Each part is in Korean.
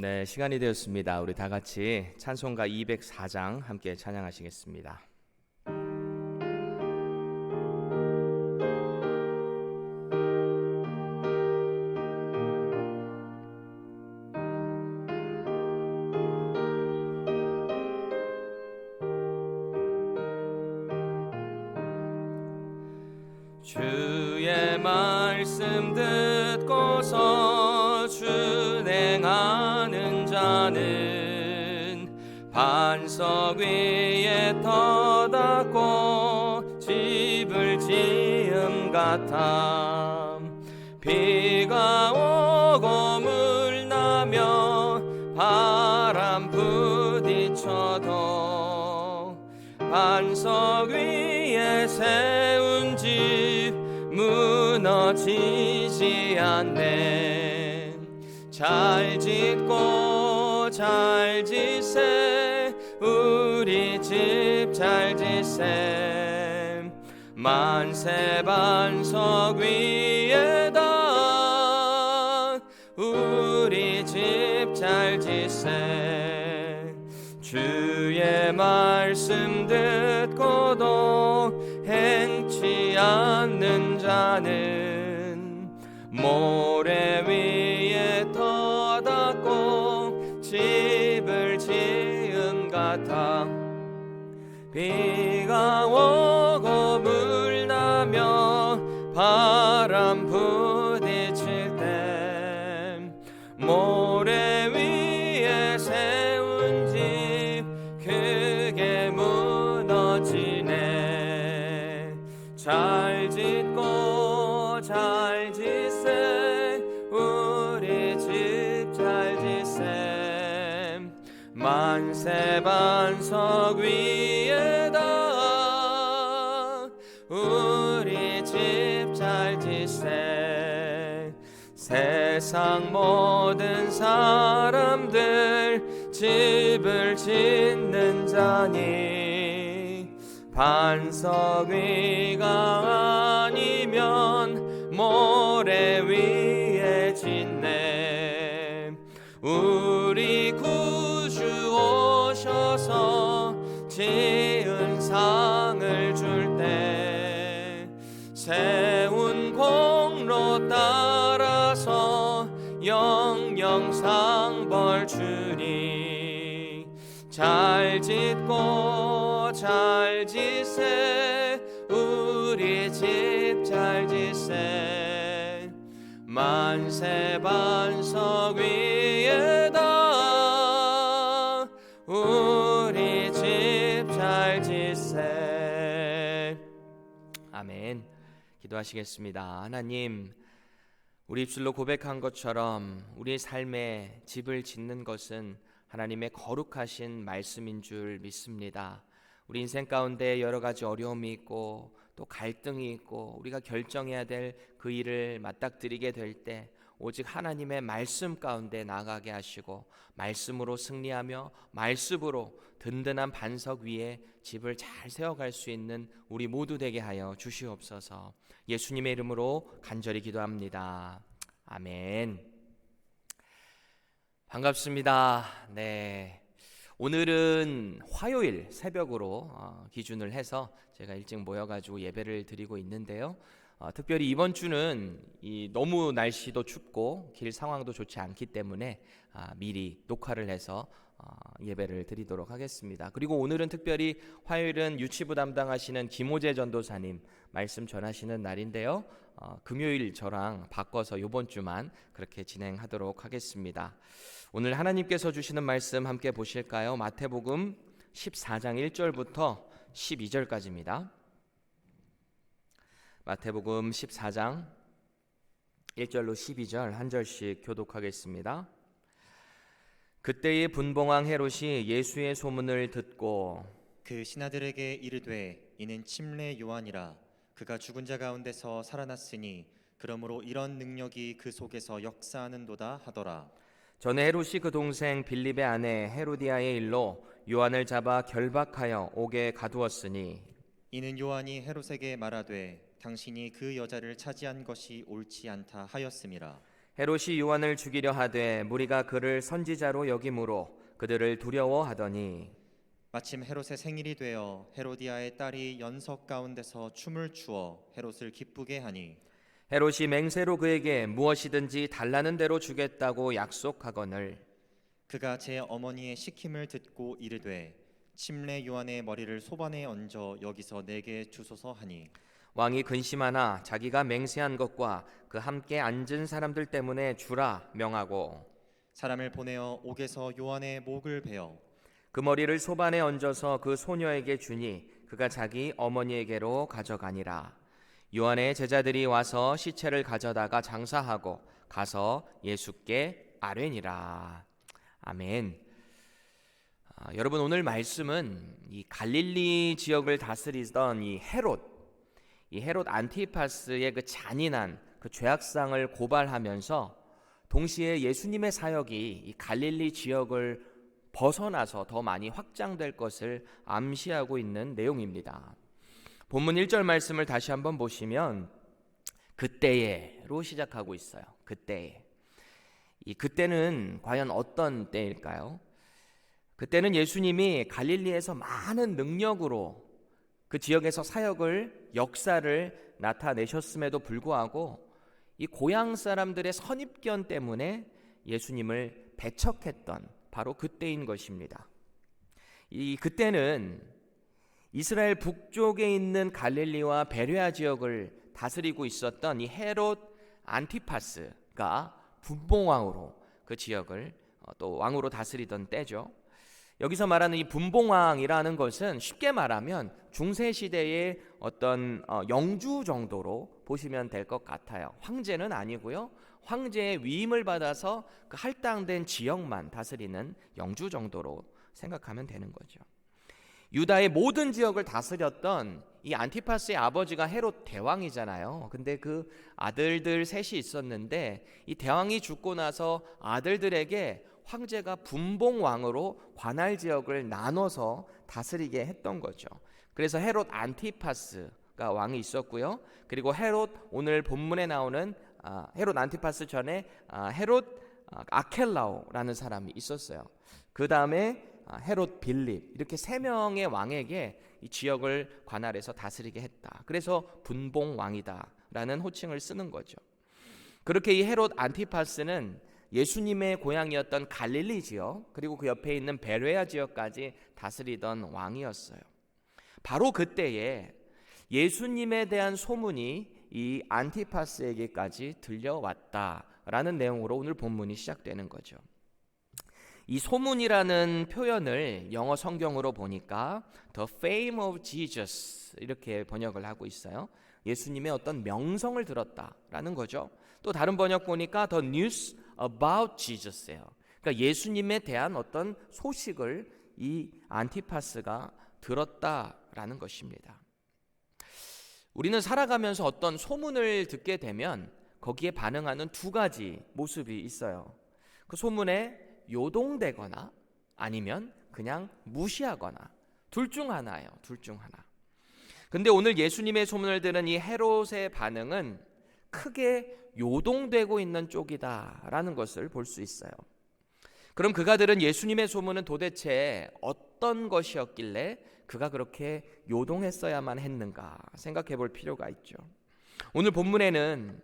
네, 시간이 되었습니다. 우리 다 같이 찬송가 204장 함께 찬양하시겠습니다. 주의 말씀 듣고서 준행하는 자는 반석 위에 터닫고 집을 지음 같아. 비가 오고 물 나며 바람 부딪혀도 반석 위에 세운 집 무너지지 않네. 잘 짓고 잘 짓세, 우리 집 잘 짓세. 만세 반석 위에다 우리 집 잘 짓세. 주의 말씀 듣고도 행치 않는 자는 모래 위에 터닫고 집을 지은 같아. 비가 오고 물 나며 바람 부딪힐 때 모래 위에 세운 집 크게 무너지네. 잘 짓고 잘 짓세, 우리 집 잘 짓세. 만세 반석 위에다 우리 집 잘 짓세. 세상 모든 사람들 집을 짓는 자니 반석 위가 아니면 모래 위에 짓네. 우리 구주 오셔서 지은 상을 줄 때 세운 공로 따라서 영영 벌 주니. 잘 짓고 잘 짓세, 우리 집 잘 짓세. 만세 반석 위에다 우리 집 잘 짓세. 아멘. 기도하시겠습니다. 하나님, 우리 입술로 고백한 것처럼 우리의 삶에 집을 짓는 것은 하나님의 거룩하신 말씀인 줄 믿습니다. 우리 인생 가운데 여러 가지 어려움이 있고 또 갈등이 있고 우리가 결정해야 될 그 일을 맞닥뜨리게 될 때 오직 하나님의 말씀 가운데 나가게 하시고 말씀으로 승리하며 말씀으로 든든한 반석 위에 집을 잘 세워갈 수 있는 우리 모두 되게 하여 주시옵소서. 예수님의 이름으로 간절히 기도합니다. 아멘. 반갑습니다. 네, 오늘은 화요일 새벽으로 기준을 해서 제가 일찍 모여가지고 예배를 드리고 있는데요. 특별히 이번 주는 너무 날씨도 춥고 길 상황도 좋지 않기 때문에 미리 녹화를 해서 예배를 드리도록 하겠습니다. 그리고 오늘은 특별히 화요일은 유치부 담당하시는 김호재 전도사님 말씀 전하시는 날인데요. 금요일 저랑 바꿔서 이번 주만 그렇게 진행하도록 하겠습니다. 오늘 하나님께서 주시는 말씀 함께 보실까요? 마태복음 14장 1절부터 12절까지입니다. 마태복음 14장 1절로 12절 한 절씩 교독하겠습니다. 그때의 분봉왕 헤롯이 예수의 소문을 듣고 그 신하들에게 이르되 이는 침례 요한이라. 그가 죽은 자 가운데서 살아났으니 그러므로 이런 능력이 그 속에서 역사하는도다 하더라. 전에 헤롯이 그 동생 빌립의 아내 헤로디아의 일로 요한을 잡아 결박하여 옥에 가두었으니 이는 요한이 헤롯에게 말하되 당신이 그 여자를 차지한 것이 옳지 않다 하였음이라. 헤롯이 요한을 죽이려 하되 무리가 그를 선지자로 여김으로 그들을 두려워하더니 마침 헤롯의 생일이 되어 헤로디아의 딸이 연석 가운데서 춤을 추어 헤롯을 기쁘게 하니 헤롯이 맹세로 그에게 무엇이든지 달라는 대로 주겠다고 약속하거늘 그가 제 어머니의 시킴을 듣고 이르되 침례 요한의 머리를 소반에 얹어 여기서 내게 주소서 하니 왕이 근심하나 자기가 맹세한 것과 그 함께 앉은 사람들 때문에 주라 명하고 사람을 보내어 옥에서 요한의 목을 베어 그 머리를 소반에 얹어서 그 소녀에게 주니 그가 자기 어머니에게로 가져가니라. 요한의 제자들이 와서 시체를 가져다가 장사하고 가서 예수께 아뢰니라. 아멘. 여러분, 오늘 말씀은 이 갈릴리 지역을 다스리던 이 헤롯 안티파스의 그 잔인한 그 죄악상을 고발하면서 동시에 예수님의 사역이 이 갈릴리 지역을 벗어나서 더 많이 확장될 것을 암시하고 있는 내용입니다. 본문 1절 말씀을 다시 한번 보시면 그때에로 시작하고 있어요. 그때에. 이 그때는 과연 어떤 때일까요? 그때는 예수님이 갈릴리에서 많은 능력으로 그 지역에서 사역을 역사를 나타내셨음에도 불구하고 이 고향 사람들의 선입견 때문에 예수님을 배척했던 바로 그때인 것입니다. 이 그때는 이스라엘 북쪽에 있는 갈릴리와 베레아 지역을 다스리고 있었던 이 헤롯 안티파스가 분봉왕으로 그 지역을 또 왕으로 다스리던 때죠. 여기서 말하는 이 분봉왕이라는 것은 쉽게 말하면 중세 시대의 어떤 영주 정도로 보시면 될 것 같아요. 황제는 아니고요. 황제의 위임을 받아서 그 할당된 지역만 다스리는 영주 정도로 생각하면 되는 거죠. 유다의 모든 지역을 다스렸던 이 안티파스의 아버지가 헤롯 대왕이잖아요. 근데 그 아들들 셋이 있었는데 이 대왕이 죽고 나서 아들들에게 황제가 분봉왕으로 관할 지역을 나눠서 다스리게 했던 거죠. 그래서 헤롯 안티파스가 왕이 있었고요. 그리고 헤롯, 오늘 본문에 나오는 헤롯 안티파스 전에 헤롯 아켈라오라는 사람이 있었어요. 그 다음에 헤롯 빌립, 이렇게 세 명의 왕에게 이 지역을 관할해서 다스리게 했다. 그래서 분봉왕이다라는 호칭을 쓰는 거죠. 그렇게 이 헤롯 안티파스는 예수님의 고향이었던 갈릴리 지역, 그리고 그 옆에 있는 베레아 지역까지 다스리던 왕이었어요. 바로 그때에 예수님에 대한 소문이 이 안티파스에게까지 들려왔다라는 내용으로 오늘 본문이 시작되는 거죠. 이 소문이라는 표현을 영어 성경으로 보니까 The fame of Jesus 이렇게 번역을 하고 있어요. 예수님의 어떤 명성을 들었다라는 거죠. 또 다른 번역 보니까 The news about Jesus예요. 그러니까 예수님에 대한 어떤 소식을 이 안티파스가 들었다라는 것입니다. 우리는 살아가면서 어떤 소문을 듣게 되면 거기에 반응하는 두 가지 모습이 있어요. 그 소문에 요동되거나 아니면 그냥 무시하거나 둘 중 하나예요. 둘 중 하나. 근데 오늘 예수님의 소문을 들은 이 헤롯의 반응은 크게 요동되고 있는 쪽이다라는 것을 볼 수 있어요. 그럼 그가 들은 예수님의 소문은 도대체 어떤 것이었길래 그가 그렇게 요동했어야만 했는가 생각해 볼 필요가 있죠. 오늘 본문에는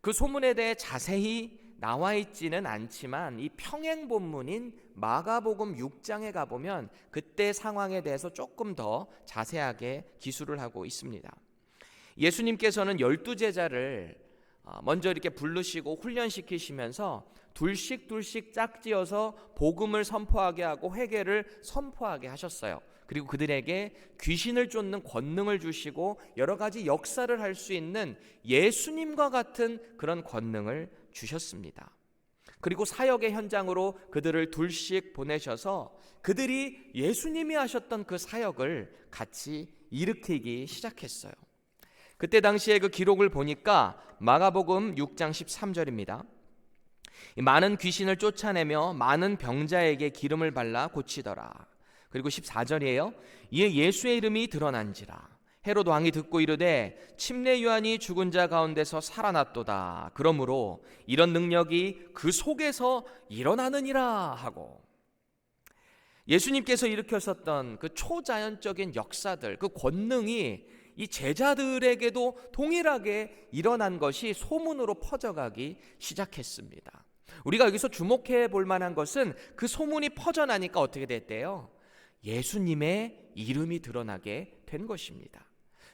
그 소문에 대해 자세히 나와 있지는 않지만 이 평행 본문인 마가복음 6장에 가보면 그때 상황에 대해서 조금 더 자세하게 기술을 하고 있습니다. 예수님께서는 12제자를 먼저 이렇게 부르시고 훈련시키시면서 둘씩 짝지어서 복음을 선포하게 하고 회개를 선포하게 하셨어요. 그리고 그들에게 귀신을 쫓는 권능을 주시고 여러 가지 역사를 할 수 있는 예수님과 같은 그런 권능을 주셨습니다. 그리고 사역의 현장으로 그들을 둘씩 보내셔서 그들이 예수님이 하셨던 그 사역을 같이 일으키기 시작했어요. 그때 당시에 그 기록을 보니까 마가복음 6장 13절입니다. 많은 귀신을 쫓아내며 많은 병자에게 기름을 발라 고치더라. 그리고 14절이에요. 이에 예수의 이름이 드러난지라 헤롯 왕이 듣고 이르되 침례 요한이 죽은 자 가운데서 살아났도다. 그러므로 이런 능력이 그 속에서 일어나느니라 하고, 예수님께서 일으켰었던 그 초자연적인 역사들, 그 권능이 이 제자들에게도 동일하게 일어난 것이 소문으로 퍼져가기 시작했습니다. 우리가 여기서 주목해 볼 만한 것은 그 소문이 퍼져나니까 어떻게 됐대요? 예수님의 이름이 드러나게 된 것입니다.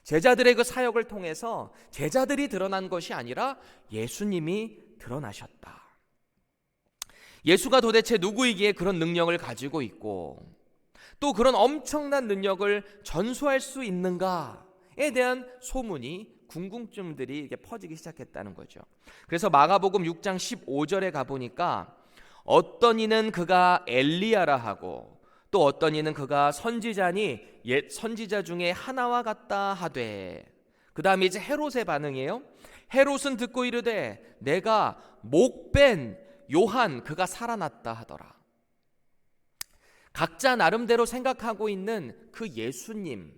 제자들의 그 사역을 통해서 제자들이 드러난 것이 아니라 예수님이 드러나셨다. 예수가 도대체 누구이기에 그런 능력을 가지고 있고 또 그런 엄청난 능력을 전수할 수 있는가에 대한 소문이, 궁금증들이 이렇게 퍼지기 시작했다는 거죠. 그래서 마가복음 6장 15절에 가보니까 어떤 이는 그가 엘리야라 하고 또 어떤 이는 그가 선지자니 옛 선지자 중에 하나와 같다 하되, 그 다음에 이제 헤롯의 반응이에요. 헤롯은 듣고 이르되 내가 목벤 요한 그가 살아났다 하더라. 각자 나름대로 생각하고 있는 그 예수님,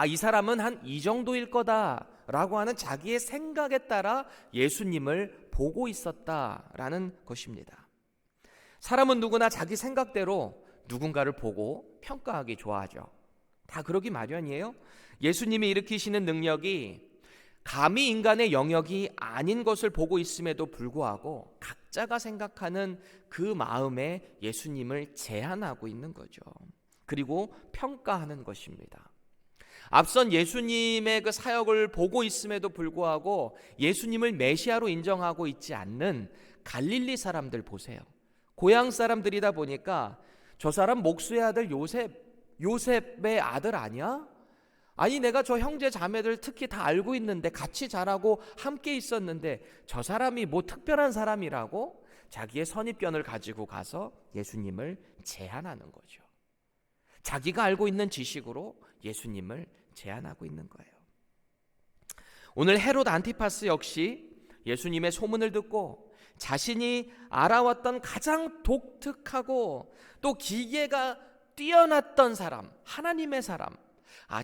이 사람은 한 이 정도일 거다라고 하는 자기의 생각에 따라 예수님을 보고 있었다라는 것입니다. 사람은 누구나 자기 생각대로 누군가를 보고 평가하기 좋아하죠. 다 그러기 마련이에요. 예수님이 일으키시는 능력이 감히 인간의 영역이 아닌 것을 보고 있음에도 불구하고 각자가 생각하는 그 마음에 예수님을 제한하고 있는 거죠. 그리고 평가하는 것입니다. 앞선 예수님의 그 사역을 보고 있음에도 불구하고 예수님을 메시아로 인정하고 있지 않는 갈릴리 사람들 보세요. 고향 사람들이다 보니까 저 사람 목수의 아들 요셉의 아들 아니야? 아니 내가 저 형제 자매들 특히 다 알고 있는데 같이 자라고 함께 있었는데 저 사람이 뭐 특별한 사람이라고 자기의 선입견을 가지고 가서 예수님을 제한하는 거죠. 자기가 알고 있는 지식으로 예수님을 제한하고 있는 거예요. 오늘 헤롯 안티파스 역시 예수님의 소문을 듣고 자신이 알아왔던 가장 독특하고 또 기계가 뛰어났던 사람, 하나님의 사람,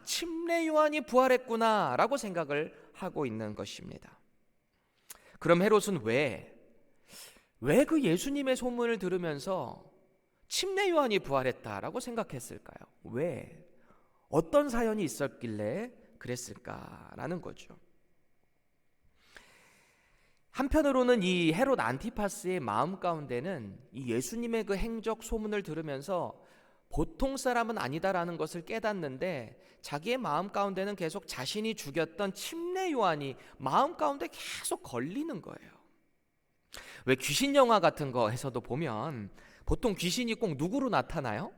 침례 요한이 부활했구나 라고 생각을 하고 있는 것입니다. 그럼 헤롯은 왜 그 예수님의 소문을 들으면서 침례 요한이 부활했다라고 생각했을까요? 왜? 어떤 사연이 있었길래 그랬을까라는 거죠. 한편으로는 이 헤롯 안티파스의 마음 가운데는 이 예수님의 그 행적 소문을 들으면서 보통 사람은 아니다라는 것을 깨닫는데 자기의 마음 가운데는 계속 자신이 죽였던 침례 요한이 마음 가운데 계속 걸리는 거예요. 왜 귀신 영화 같은 거에서도 보면 보통 귀신이 꼭 누구로 나타나요?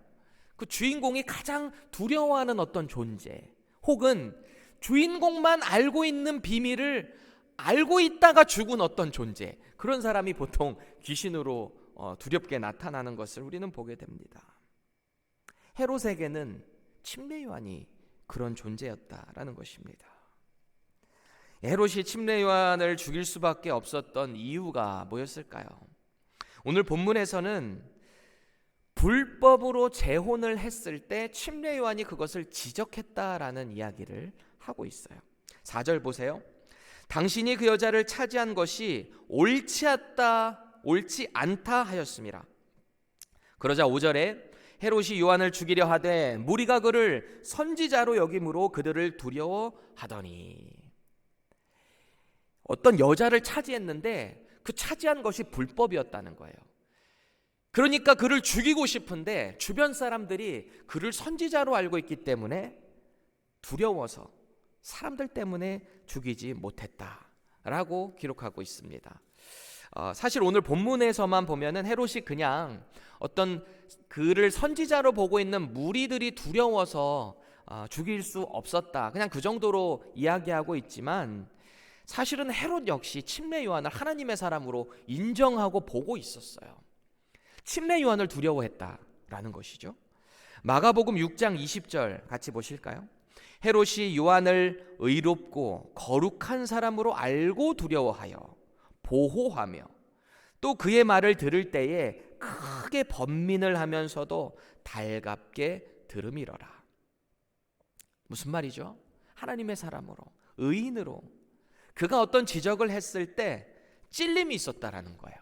그 주인공이 가장 두려워하는 어떤 존재, 혹은 주인공만 알고 있는 비밀을 알고 있다가 죽은 어떤 존재, 그런 사람이 보통 귀신으로 두렵게 나타나는 것을 우리는 보게 됩니다. 헤롯에게는 침례 요한이 그런 존재였다라는 것입니다. 헤롯이 침례 요한을 죽일 수밖에 없었던 이유가 뭐였을까요? 오늘 본문에서는 불법으로 재혼을 했을 때 침례 요한이 그것을 지적했다라는 이야기를 하고 있어요. 4절 보세요. 당신이 그 여자를 차지한 것이 옳지 않다 하였습니다. 그러자 5절에 헤롯이 요한을 죽이려 하되 무리가 그를 선지자로 여김으로 그들을 두려워하더니, 어떤 여자를 차지했는데 그 차지한 것이 불법이었다는 거예요. 그러니까 그를 죽이고 싶은데 주변 사람들이 그를 선지자로 알고 있기 때문에 두려워서 사람들 때문에 죽이지 못했다라고 기록하고 있습니다. 사실 오늘 본문에서만 보면은 헤롯이 그냥 어떤 그를 선지자로 보고 있는 무리들이 두려워서 죽일 수 없었다, 그냥 그 정도로 이야기하고 있지만 사실은 헤롯 역시 침례 요한을 하나님의 사람으로 인정하고 보고 있었어요. 침례 요한을 두려워했다라는 것이죠. 마가복음 6장 20절 같이 보실까요? 헤롯이 요한을 의롭고 거룩한 사람으로 알고 두려워하여 보호하며 또 그의 말을 들을 때에 크게 번민을 하면서도 달갑게 들음이러라. 무슨 말이죠? 하나님의 사람으로, 의인으로 그가 어떤 지적을 했을 때 찔림이 있었다라는 거예요.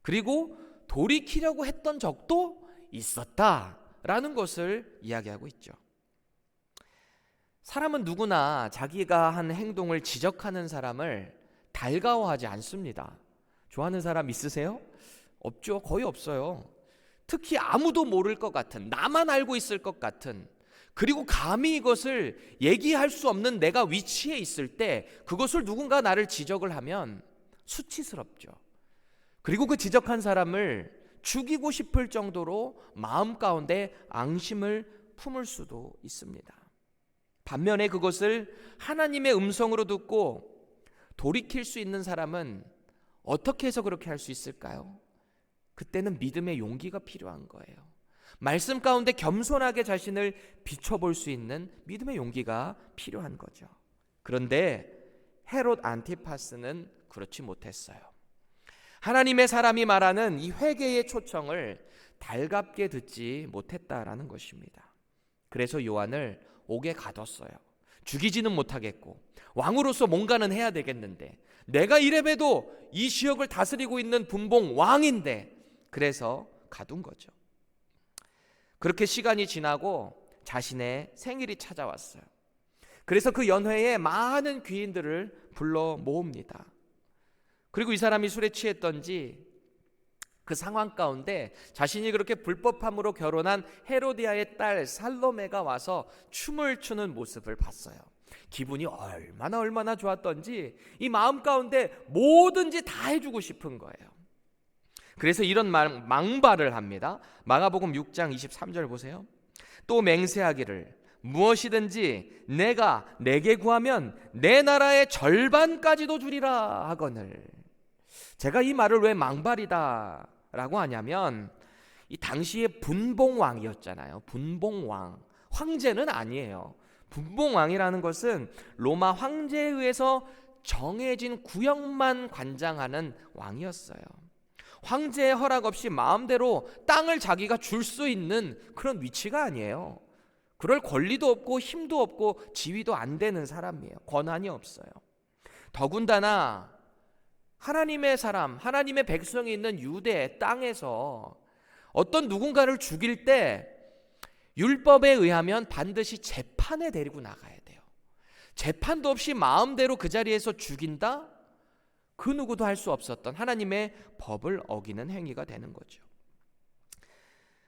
그리고 돌이키려고 했던 적도 있었다라는 것을 이야기하고 있죠. 사람은 누구나 자기가 한 행동을 지적하는 사람을 달가워하지 않습니다. 좋아하는 사람 있으세요? 없죠. 거의 없어요. 특히 아무도 모를 것 같은, 나만 알고 있을 것 같은, 그리고 감히 이것을 얘기할 수 없는 내가 위치에 있을 때 그것을 누군가 나를 지적을 하면 수치스럽죠. 그리고 그 지적한 사람을 죽이고 싶을 정도로 마음 가운데 앙심을 품을 수도 있습니다. 반면에 그것을 하나님의 음성으로 듣고 돌이킬 수 있는 사람은 어떻게 해서 그렇게 할 수 있을까요? 그때는 믿음의 용기가 필요한 거예요. 말씀 가운데 겸손하게 자신을 비춰볼 수 있는 믿음의 용기가 필요한 거죠. 그런데 헤롯 안티파스는 그렇지 못했어요. 하나님의 사람이 말하는 이 회개의 초청을 달갑게 듣지 못했다라는 것입니다. 그래서 요한을 옥에 가뒀어요. 죽이지는 못하겠고 왕으로서 뭔가는 해야 되겠는데, 내가 이래봬도 이 지역을 다스리고 있는 분봉 왕인데, 그래서 가둔 거죠. 그렇게 시간이 지나고 자신의 생일이 찾아왔어요. 그래서 그 연회에 많은 귀인들을 불러 모읍니다. 그리고 이 사람이 술에 취했던지 그 상황 가운데 자신이 그렇게 불법함으로 결혼한 헤로디아의 딸 살로메가 와서 춤을 추는 모습을 봤어요. 기분이 얼마나 좋았던지 이 마음 가운데 뭐든지 다 해주고 싶은 거예요. 그래서 이런 망발을 합니다. 마가복음 6장 23절 보세요. 또 맹세하기를 무엇이든지 내게 구하면 내 나라의 절반까지도 주리라 하거늘. 제가 이 말을 왜 망발이다 라고 하냐면, 이 당시에 분봉왕이었잖아요. 분봉왕, 황제는 아니에요. 분봉왕이라는 것은 로마 황제에 의해서 정해진 구역만 관장하는 왕이었어요. 황제의 허락 없이 마음대로 땅을 자기가 줄 수 있는 그런 위치가 아니에요. 그럴 권리도 없고 힘도 없고 지위도 안 되는 사람이에요. 권한이 없어요. 더군다나 하나님의 사람, 하나님의 백성이 있는 유대 땅에서 어떤 누군가를 죽일 때 율법에 의하면 반드시 재판에 데리고 나가야 돼요. 재판도 없이 마음대로 그 자리에서 죽인다? 그 누구도 할 수 없었던 하나님의 법을 어기는 행위가 되는 거죠.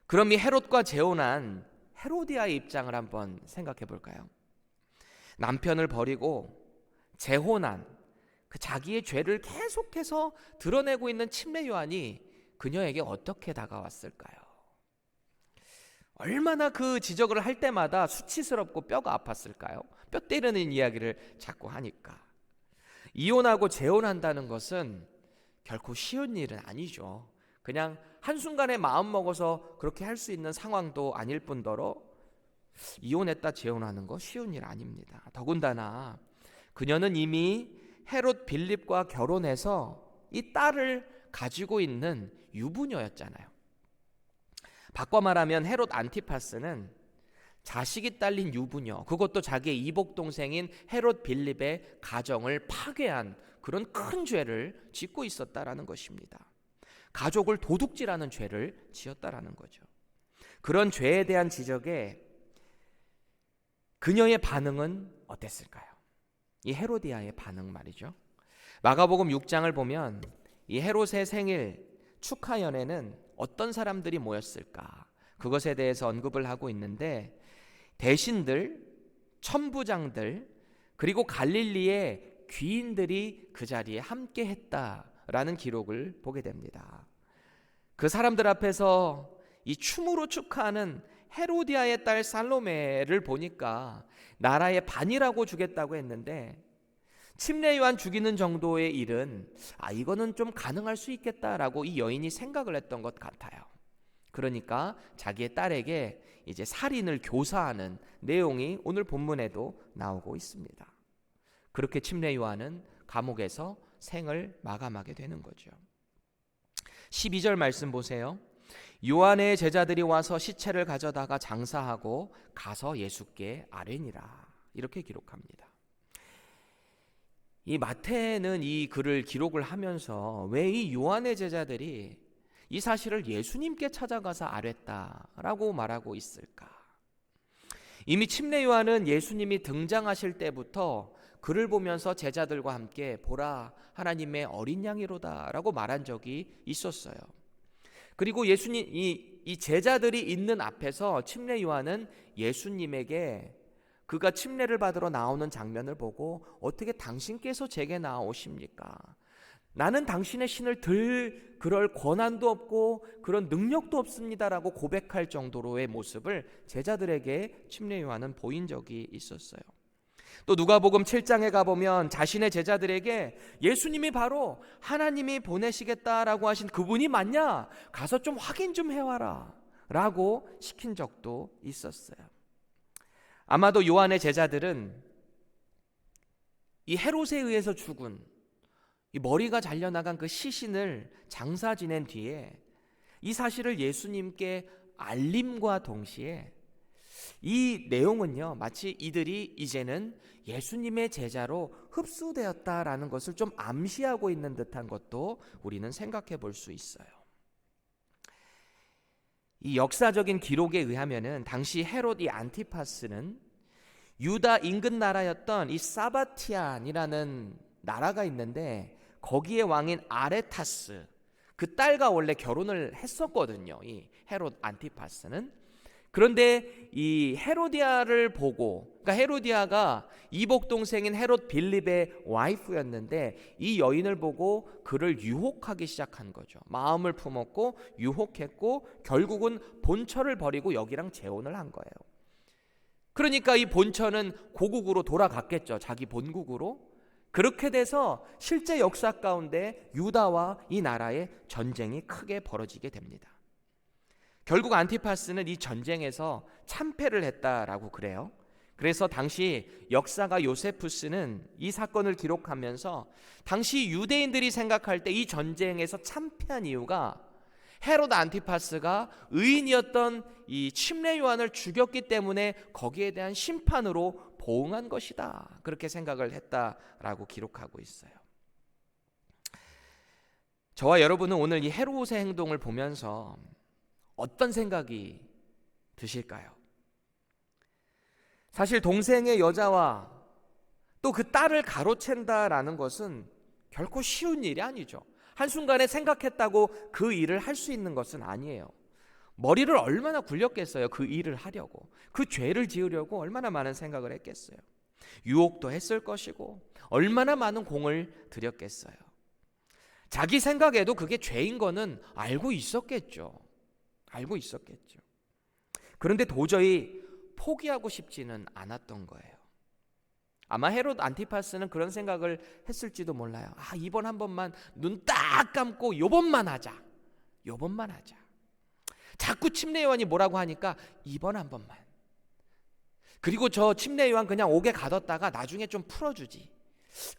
그럼 이 헤롯과 재혼한 헤로디아의 입장을 한번 생각해 볼까요? 남편을 버리고 재혼한 그 자기의 죄를 계속해서 드러내고 있는 침례 요한이 그녀에게 어떻게 다가왔을까요? 얼마나 그 지적을 할 때마다 수치스럽고 뼈가 아팠을까요? 뼈 때리는 이야기를 자꾸 하니까. 이혼하고 재혼한다는 것은 결코 쉬운 일은 아니죠. 그냥 한순간에 마음 먹어서 그렇게 할 수 있는 상황도 아닐 뿐더러 이혼했다 재혼하는 거 쉬운 일 아닙니다. 더군다나 그녀는 이미 헤롯 빌립과 결혼해서 이 딸을 가지고 있는 유부녀였잖아요. 바꿔 말하면 헤롯 안티파스는 자식이 딸린 유부녀, 그것도 자기의 이복 동생인 헤롯 빌립의 가정을 파괴한 그런 큰 죄를 짓고 있었다라는 것입니다. 가족을 도둑질하는 죄를 지었다라는 거죠. 그런 죄에 대한 지적에 그녀의 반응은 어땠을까요? 이 헤로디아의 반응 말이죠. 마가복음 6장을 보면 이 헤롯의 생일 축하 연회는 어떤 사람들이 모였을까? 그것에 대해서 언급을 하고 있는데, 대신들, 천부장들, 그리고 갈릴리의 귀인들이 그 자리에 함께 했다라는 기록을 보게 됩니다. 그 사람들 앞에서 이 춤으로 축하하는 헤로디아의 딸 살로메를 보니까 나라의 반이라고 주겠다고 했는데, 침례 요한 죽이는 정도의 일은 이거는 좀 가능할 수 있겠다라고 이 여인이 생각을 했던 것 같아요. 그러니까 자기의 딸에게 이제 살인을 교사하는 내용이 오늘 본문에도 나오고 있습니다. 그렇게 침례 요한은 감옥에서 생을 마감하게 되는 거죠. 12절 말씀 보세요. 요한의 제자들이 와서 시체를 가져다가 장사하고 가서 예수께 아뢰니라. 이렇게 기록합니다. 이 마태는 이 글을 기록을 하면서 왜 이 요한의 제자들이 이 사실을 예수님께 찾아가서 아뢰다라고 말하고 있을까? 이미 침례 요한은 예수님이 등장하실 때부터 그를 보면서 제자들과 함께 보라 하나님의 어린 양이로다라고 말한 적이 있었어요. 그리고 예수님 이 제자들이 있는 앞에서 침례 요한은 예수님에게 그가 침례를 받으러 나오는 장면을 보고 어떻게 당신께서 제게 나오십니까? 나는 당신의 신을 들 그럴 권한도 없고 그런 능력도 없습니다라고 고백할 정도로의 모습을 제자들에게 침례 요한은 보인 적이 있었어요. 또 누가복음 7장에 가보면 자신의 제자들에게 예수님이 바로 하나님이 보내시겠다라고 하신 그분이 맞냐? 가서 좀 확인 좀 해와라 라고 시킨 적도 있었어요. 아마도 요한의 제자들은 이 헤롯에 의해서 죽은 이 머리가 잘려나간 그 시신을 장사 지낸 뒤에 이 사실을 예수님께 알림과 동시에 이 내용은요, 마치 이들이 이제는 예수님의 제자로 흡수되었다라는 것을 좀 암시하고 있는 듯한 것도 우리는 생각해 볼 수 있어요. 이 역사적인 기록에 의하면은 당시 헤롯 이 안티파스는 유다 인근 나라였던 이 사바티안이라는 나라가 있는데 거기에 왕인 아레타스 그 딸과 원래 결혼을 했었거든요. 이 헤롯 안티파스는. 그런데 이 헤로디아를 보고, 그러니까 헤로디아가 이복 동생인 헤롯 빌립의 와이프였는데 이 여인을 보고 그를 유혹하기 시작한 거죠. 마음을 품었고 유혹했고 결국은 본처를 버리고 여기랑 재혼을 한 거예요. 그러니까 이 본처는 고국으로 돌아갔겠죠. 자기 본국으로. 그렇게 돼서 실제 역사 가운데 유다와 이 나라의 전쟁이 크게 벌어지게 됩니다. 결국 안티파스는 이 전쟁에서 참패를 했다라고 그래요. 그래서 당시 역사가 요세푸스는 이 사건을 기록하면서 당시 유대인들이 생각할 때 이 전쟁에서 참패한 이유가 헤롯 안티파스가 의인이었던 이 침례 요한을 죽였기 때문에 거기에 대한 심판으로 보응한 것이다. 그렇게 생각을 했다라고 기록하고 있어요. 저와 여러분은 오늘 이 헤롯의 행동을 보면서 어떤 생각이 드실까요? 사실 동생의 여자와 또 그 딸을 가로챈다라는 것은 결코 쉬운 일이 아니죠. 한순간에 생각했다고 그 일을 할 수 있는 것은 아니에요. 머리를 얼마나 굴렸겠어요. 그 일을 하려고. 그 죄를 지으려고 얼마나 많은 생각을 했겠어요. 유혹도 했을 것이고 얼마나 많은 공을 들였겠어요. 자기 생각에도 그게 죄인 거는 알고 있었겠죠. 알고 있었겠죠. 그런데 도저히 포기하고 싶지는 않았던 거예요. 아마 헤롯 안티파스는 그런 생각을 했을지도 몰라요. 이번 한 번만 눈 딱 감고 요번만 하자. 요번만 하자. 자꾸 침례 요한이 뭐라고 하니까 이번 한 번만. 그리고 저 침례 요한 그냥 옥에 가뒀다가 나중에 좀 풀어주지.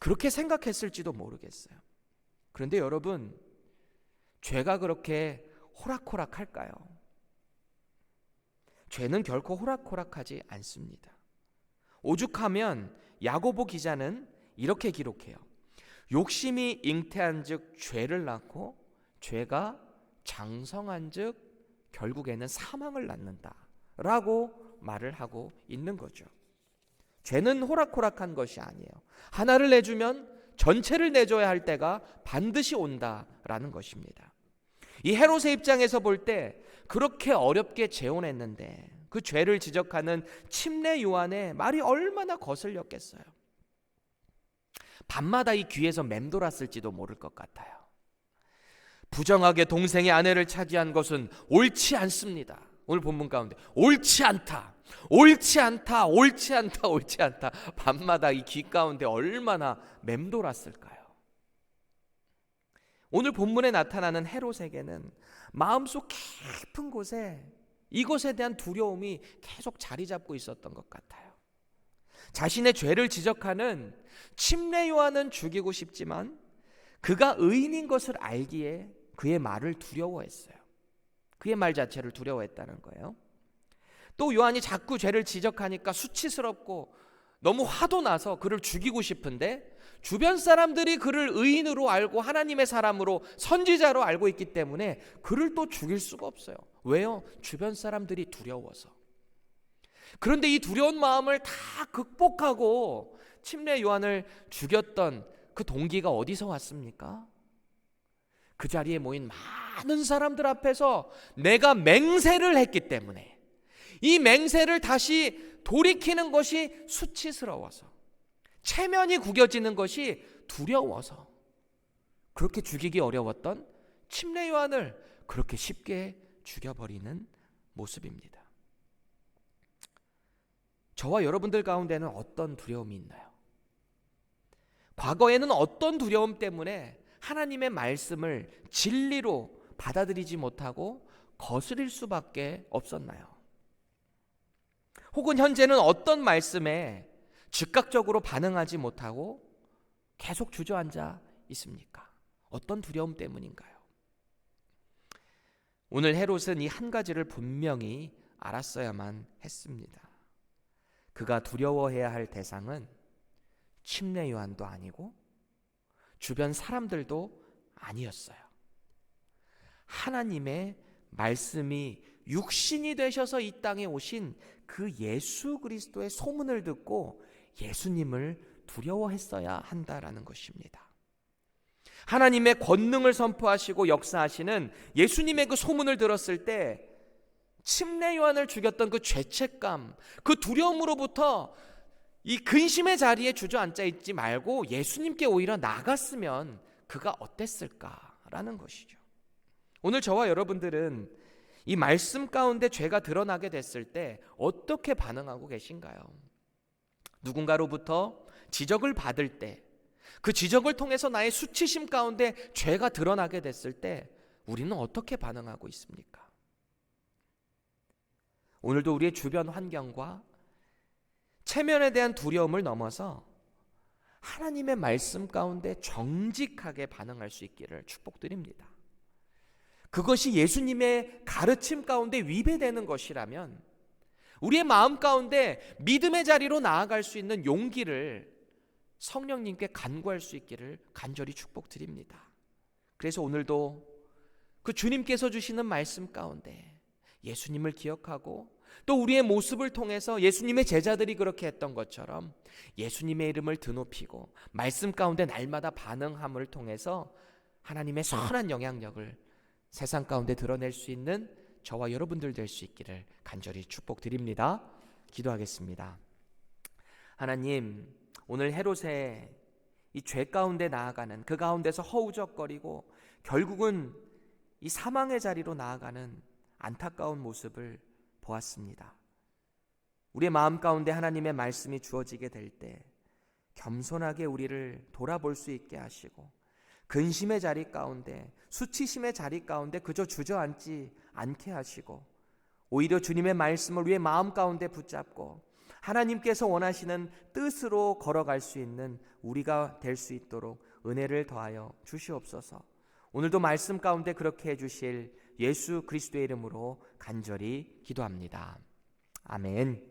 그렇게 생각했을지도 모르겠어요. 그런데 여러분, 죄가 그렇게 호락호락할까요? 죄는 결코 호락호락하지 않습니다. 오죽하면 야고보 기자는 이렇게 기록해요. 욕심이 잉태한즉 죄를 낳고 죄가 장성한즉 결국에는 사망을 낳는다라고 말을 하고 있는 거죠. 죄는 호락호락한 것이 아니에요. 하나를 내주면 전체를 내줘야 할 때가 반드시 온다라는 것입니다. 이 헤롯의 입장에서 볼 때 그렇게 어렵게 재혼했는데 그 죄를 지적하는 침례 요한의 말이 얼마나 거슬렸겠어요. 밤마다 이 귀에서 맴돌았을지도 모를 것 같아요. 부정하게 동생의 아내를 차지한 것은 옳지 않습니다. 오늘 본문 가운데 옳지 않다, 옳지 않다, 옳지 않다, 옳지 않다. 밤마다 이 귀 가운데 얼마나 맴돌았을까요? 오늘 본문에 나타나는 헤롯에게는 마음속 깊은 곳에 이것에 대한 두려움이 계속 자리 잡고 있었던 것 같아요. 자신의 죄를 지적하는 침례 요한은 죽이고 싶지만 그가 의인인 것을 알기에 그의 말을 두려워했어요. 그의 말 자체를 두려워했다는 거예요. 또 요한이 자꾸 죄를 지적하니까 수치스럽고 너무 화도 나서 그를 죽이고 싶은데 주변 사람들이 그를 의인으로 알고 하나님의 사람으로 선지자로 알고 있기 때문에 그를 또 죽일 수가 없어요. 왜요? 주변 사람들이 두려워서. 그런데 이 두려운 마음을 다 극복하고 침례 요한을 죽였던 그 동기가 어디서 왔습니까? 그 자리에 모인 많은 사람들 앞에서 내가 맹세를 했기 때문에, 이 맹세를 다시 돌이키는 것이 수치스러워서, 체면이 구겨지는 것이 두려워서 그렇게 죽이기 어려웠던 침례 요한을 그렇게 쉽게 죽여버리는 모습입니다. 저와 여러분들 가운데는 어떤 두려움이 있나요? 과거에는 어떤 두려움 때문에 하나님의 말씀을 진리로 받아들이지 못하고 거스릴 수밖에 없었나요? 혹은 현재는 어떤 말씀에 즉각적으로 반응하지 못하고 계속 주저앉아 있습니까? 어떤 두려움 때문인가요? 오늘 헤롯은 이 한 가지를 분명히 알았어야만 했습니다. 그가 두려워해야 할 대상은 침례 요한도 아니고 주변 사람들도 아니었어요. 하나님의 말씀이 육신이 되셔서 이 땅에 오신 그 예수 그리스도의 소문을 듣고 예수님을 두려워했어야 한다라는 것입니다. 하나님의 권능을 선포하시고 역사하시는 예수님의 그 소문을 들었을 때 침례 요한을 죽였던 그 죄책감, 그 두려움으로부터 이 근심의 자리에 주저앉아 있지 말고 예수님께 오히려 나갔으면 그가 어땠을까라는 것이죠. 오늘 저와 여러분들은 이 말씀 가운데 죄가 드러나게 됐을 때 어떻게 반응하고 계신가요? 누군가로부터 지적을 받을 때, 그 지적을 통해서 나의 수치심 가운데 죄가 드러나게 됐을 때 우리는 어떻게 반응하고 있습니까? 오늘도 우리의 주변 환경과 체면에 대한 두려움을 넘어서 하나님의 말씀 가운데 정직하게 반응할 수 있기를 축복드립니다. 그것이 예수님의 가르침 가운데 위배되는 것이라면 우리의 마음 가운데 믿음의 자리로 나아갈 수 있는 용기를 성령님께 간구할 수 있기를 간절히 축복드립니다. 그래서 오늘도 그 주님께서 주시는 말씀 가운데 예수님을 기억하고 또 우리의 모습을 통해서 예수님의 제자들이 그렇게 했던 것처럼 예수님의 이름을 드높이고 말씀 가운데 날마다 반응함을 통해서 하나님의 선한 영향력을 세상 가운데 드러낼 수 있는 저와 여러분들 될 수 있기를 간절히 축복드립니다. 기도하겠습니다. 하나님, 오늘 헤롯의 이 죄 가운데 나아가는, 그 가운데서 허우적거리고 결국은 이 사망의 자리로 나아가는 안타까운 모습을 보았습니다. 우리의 마음 가운데 하나님의 말씀이 주어지게 될 때 겸손하게 우리를 돌아볼 수 있게 하시고 근심의 자리 가운데, 수치심의 자리 가운데 그저 주저앉지 않게 하시고 오히려 주님의 말씀을 우리의 마음 가운데 붙잡고 하나님께서 원하시는 뜻으로 걸어갈 수 있는 우리가 될 수 있도록 은혜를 더하여 주시옵소서. 오늘도 말씀 가운데 그렇게 해주실 예수 그리스도의 이름으로 간절히 기도합니다. 아멘.